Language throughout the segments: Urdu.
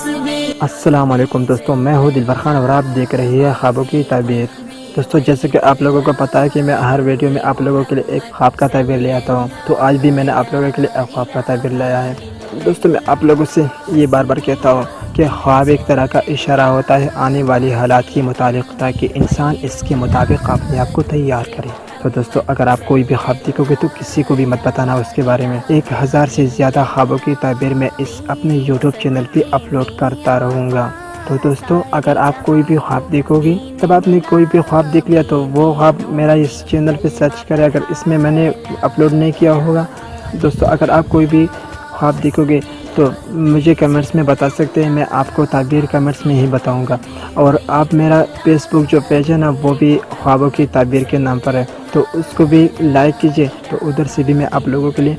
السلام علیکم دوستوں، میں ہوں دلبر خان اور آپ دیکھ رہی ہے خوابوں کی تعبیر۔ دوستوں، جیسے کہ آپ لوگوں کو پتہ ہے کہ میں ہر ویڈیو میں آپ لوگوں کے لیے ایک خواب کا تعبیر لے آتا ہوں، تو آج بھی میں نے آپ لوگوں کے لیے ایک خواب کا تعبیر لایا ہے۔ دوستوں، میں آپ لوگوں سے یہ بار بار کہتا ہوں کہ خواب ایک طرح کا اشارہ ہوتا ہے آنے والی حالات کے متعلق، تاکہ انسان اس کے مطابق اپنے آپ کو تیار کرے۔ تو دوستوں، اگر آپ کوئی بھی خواب دیکھو گے تو کسی کو بھی مت بتانا اس کے بارے میں۔ 1000 سے زیادہ خوابوں کی تعبیر میں اس اپنے یوٹیوب چینل پہ اپلوڈ کرتا رہوں گا۔ تو دوستوں، اگر آپ کوئی بھی خواب دیکھو گی، جب آپ نے کوئی بھی خواب دیکھ لیا تو وہ خواب میرا اس چینل پہ سرچ کرے، اگر اس میں میں نے اپلوڈ نہیں کیا ہوگا۔ دوستوں، اگر آپ کوئی بھی خواب دیکھو گے تو مجھے کمنٹس میں بتا سکتے ہیں، میں آپ کو تعبیر کمنٹس میں ہی بتاؤں گا۔ اور آپ میرا فیس بک جو پیج ہے نا، وہ بھی خوابوں کی تعبیر کے نام پر ہے، تو اس کو بھی لائک کیجئے، تو ادھر سے بھی میں آپ لوگوں کے لیے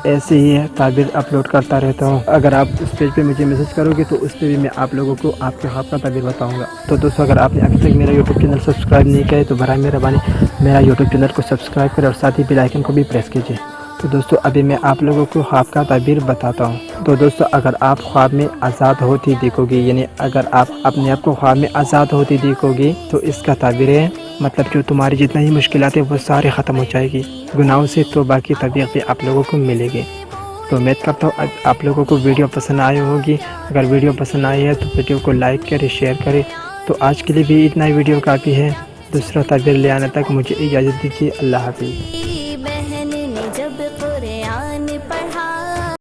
ایسے ہی تعبیر اپلوڈ کرتا رہتا ہوں۔ اگر آپ اس پیج پہ مجھے میسج کرو گے تو اس پہ بھی میں آپ لوگوں کو آپ کے خواب کا تعبیر بتاؤں گا۔ تو دوستوں، اگر آپ نے ابھی تک میرا یوٹیوب چینل سبسکرائب نہیں کیا ہے تو برائے مہربانی میرا یوٹیوب چینل کو سبسکرائب کریں اور ساتھ ہی بیل آئیکن کو بھی پریس کیجیے۔ تو دوستوں، ابھی میں آپ لوگوں کو خواب کا تعبیر بتاتا ہوں۔ تو دوستوں، اگر آپ خواب میں آزاد ہوتی دیکھو گی، یعنی اگر آپ اپنے آپ کو خواب میں آزاد ہوتی دیکھو گی تو اس کا تعبیر ہے، مطلب جو تمہاری جتنا ہی مشکلات ہیں وہ سارے ختم ہو جائے گی، گناہوں سے توبہ کی توفیق بھی آپ لوگوں کو ملے گی۔ تو امید کرتا ہوں آپ لوگوں کو ویڈیو پسند آئی ہوگی۔ اگر ویڈیو پسند آئی ہے تو ویڈیو کو لائک کرے، شیئر کرے۔ تو آج کے لیے بھی اتنا ہی ویڈیو کافی ہے۔ دوسرا تعبیر لے آنے تک مجھے اجازت دیجیے۔ اللہ حافظ۔